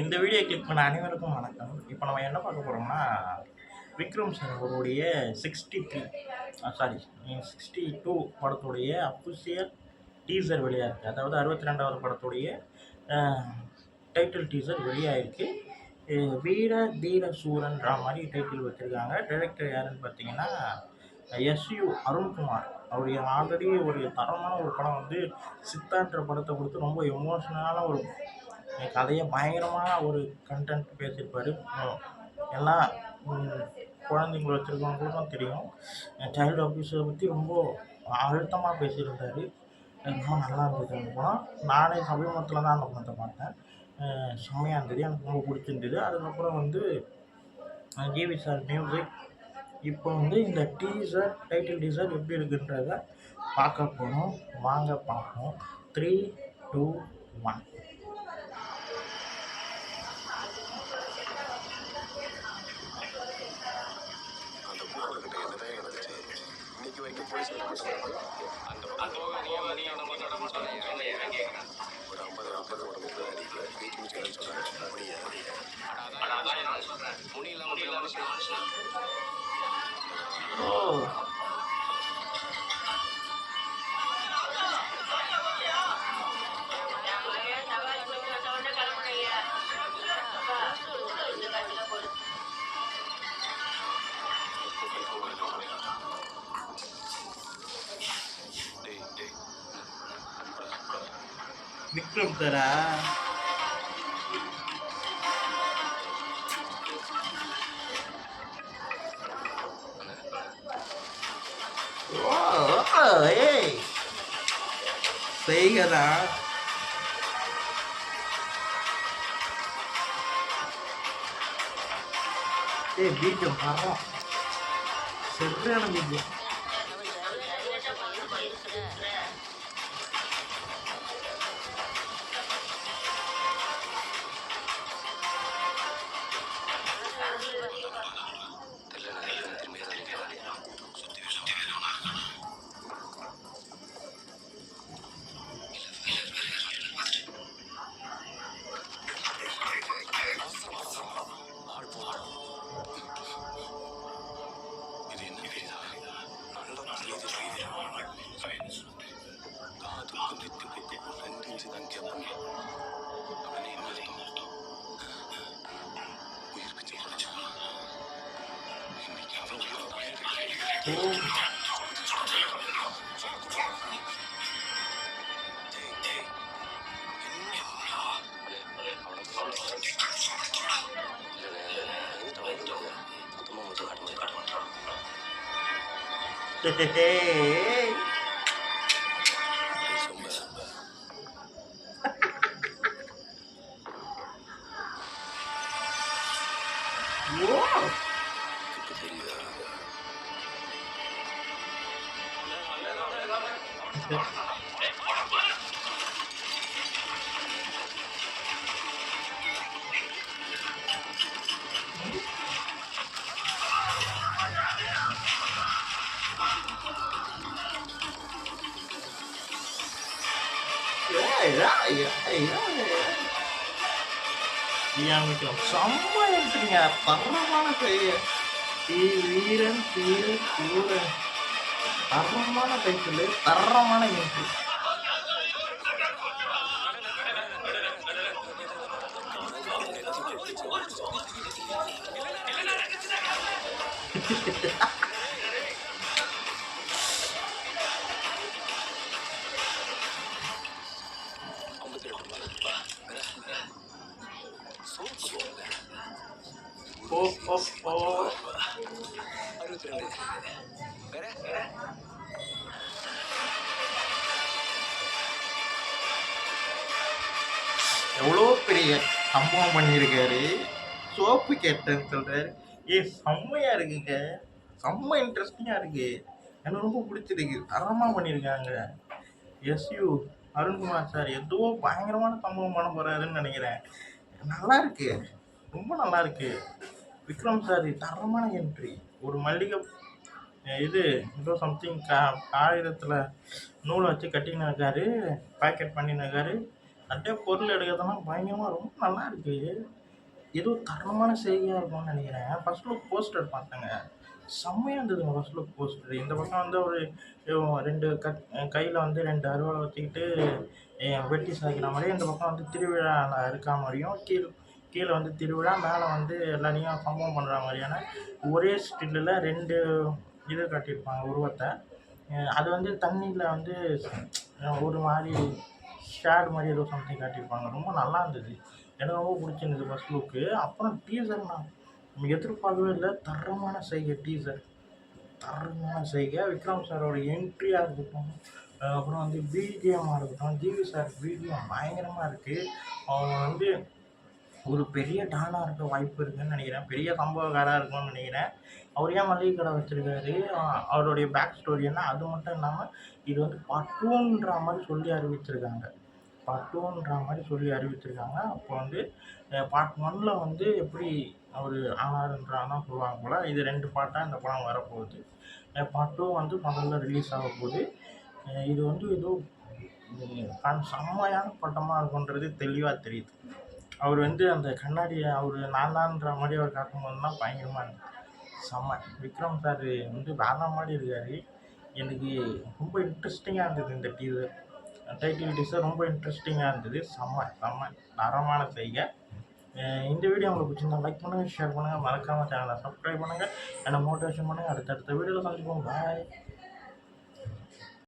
இந்த video click பண்ண அனைவருக்கும் வணக்கம். இப்போ நம்ம என்ன பார்க்க போகிறோம்னா, விக்ரம் சார் அவருடைய 63 62 படத்துடைய அஃபிஷியல் டீசர் வெளியாயிருக்கு. அதாவது 62வது படத்துடைய டைட்டில் டீசர் வெளியாயிருக்கு. வீர தீர சூரன்ற மாதிரி டைட்டில் வச்சுருக்காங்க. டைரக்டர் யாருன்னு பார்த்தீங்கன்னா எஸ்யு அருண்குமார். அவருடைய ஆல்ரெடி ஒரு தரமான ஒரு படம் வந்து சித்தான்ற படத்தை கொடுத்து ரொம்ப எமோஷ்னலான ஒரு கதையை பயங்கரமான ஒரு கண்டென்ட் பேசியிருப்பார். எல்லாம் குழந்தைங்களை வச்சுருக்கவங்களுக்கும் தெரியும். சைல்டு அப்யூஸை பற்றி ரொம்ப அழுத்தமாக பேசியிருந்தார். ரொம்ப நல்லா இருந்தது அந்த படம். நானே சமீபத்தில் தான் அந்த படத்தை பார்த்தேன். செம்மையாக இருந்தது, எனக்கு ரொம்ப பிடிச்சிருந்தது. அதுக்கப்புறம் வந்து ஜிவி சார் மியூசிக். இப்போ வந்து இந்த டைட்டில் டீசர் எப்படி இருக்குன்றத பார்க்க போகிறோம். வாங்க பார்ப்போம். 3, 2, 1. விக்ரம் சாரா? செய்கதா பீஜம் பரம் சரியான பீஜம். செம்ம எடுத்துங்க. தரமான பெயர் வீரன் தீர சூரன். தரமான டைட்டில், தரமான என்ட்ரி. எவ்வளோ பெரிய சம்பவம் பண்ணியிருக்காரு. சோப்பு கேட்டேன்னு சொல்கிறாரு. செம்மையாக இருக்குங்க. செம்ம இன்ட்ரெஸ்டிங்காக இருக்குது. எனக்கு ரொம்ப பிடிச்சிருக்கு. தரமாக பண்ணியிருக்காங்க. எஸ்யு அருண்குமார் சார் ஏதோ பயங்கரமான சம்பவம் பண்ண போகிறாருன்னு நினைக்கிறேன். நல்லா இருக்கு, ரொம்ப நல்லா இருக்கு. விக்ரம் சார் தரமான என்ட்ரி. ஒரு மல்லிகை இது ஏதோ சம்திங் காகிதத்தில் நூலை வச்சு கட்டின்னு இருக்காரு, பேக்கெட் பண்ணின்னு இருக்காரு. அப்படியே பொருள் எடுக்கிறதெல்லாம் பயங்கரமாக ரொம்ப நல்லா இருக்கு. ஏதோ தரமான செய்தியாக இருக்கும்னு நினைக்கிறேன். ஃபர்ஸ்ட் லுக் போஸ்டர் பார்த்தேங்க. செம்மையா இருந்ததுங்க ஃபர்ஸ்ட் லுக் போஸ்டர். இந்த பக்கம் வந்து ஒரு 2 கையில வந்து 2 அருவாளை வச்சுக்கிட்டு வெட்டி சாய்க்கிற மாரியும், இந்த பக்கம் வந்து திருவிழா இருக்கா மாரியும், கீழ வந்து திருவிழா, மேல வந்து எல்லாரையும் சம்பவம் பண்ற மாரியான ஒரே ஸ்டில்லுல 2 இது காட்டியிருப்பாங்க உருவத்த. அது வந்து தண்ணீல வந்து ஒரு மாரி ஷேட் மாரி ஏதோ சம்திங் காட்டியிருப்பாங்க. ரொம்ப நல்லா இருந்தது. எனக்கு ரொம்ப புடிச்சிருந்தது ஃபர்ஸ்ட் லுக்கு. அப்புறம் டீசர் நான் எதிர்பார்க்கவே இல்ல. தரமான செய்கை டீசர். தரமான செய்கை. விக்ரம் சாரோட என்ட்ரியா இருக்கட்டும், அப்புறம் வந்து பிஜிஎம்மா இருக்கட்டும், ஜிவி சார் பிஜிஎம் பயங்கரமா இருக்கு. அவங்க வந்து ஒரு பெரிய டானா இருக்க வாய்ப்பு இருக்குன்னு நினைக்கிறேன். பெரிய சம்பவக்காரா இருக்கும்னு நினைக்கிறேன். அவர் ஏன் மளிகை கடை வச்சிருக்காரு? அவருடைய பேக் ஸ்டோரி என்ன? அது மட்டும் இல்லாம, இது வந்து பார்ட் 2ன்ற மாரி சொல்லி அறிவிச்சிருக்காங்க. பார்ட் 2ன்ற மாரி சொல்லி அறிவிச்சிருக்காங்க. அப்போ வந்து பார்ட் 1ல வந்து எப்படி அவரு ஆனாருன்றலாம் சொல்லுவாங்க போல. இது 2 பார்ட்டா இந்த படம் வரப்போகுது. பார்ட் 2 வந்து முதல்ல ரிலீஸ் ஆக போகுது. இது வந்து ஏதோ செம்மையான படமா இருக்கும்ன்றது தெளிவா தெரியுது. அவர் வந்து அந்த கண்ணாடிய அவரு நான் தான்ற மாரி அவர் காட்டும்போதெல்லாம் பயங்கரமா இருந்தது. செம்ம. விக்ரம் சார் வந்து வேற மாரி இருக்காரு. எனக்கு ரொம்ப இன்ட்ரெஸ்டிங்கா இருந்தது இந்த டீசர். டைட்டில் டீசர் ரொம்ப இன்ட்ரெஸ்டிங்கா இருந்தது. செம்ம, செம்ம. தரமான செய்கை. இந்த வீடியோ உங்களுக்கு பிடிச்சிருந்தா லைக் பண்ணுங்க, ஷேர் பண்ணுங்க, மறக்காம சேனலை சப்ஸ்கிரைப் பண்ணுங்க. என்ன மோட்டிவேஷன் பண்ணுங்க. அடுத்தடுத்த வீடியோல சந்திப்போம். பாய்.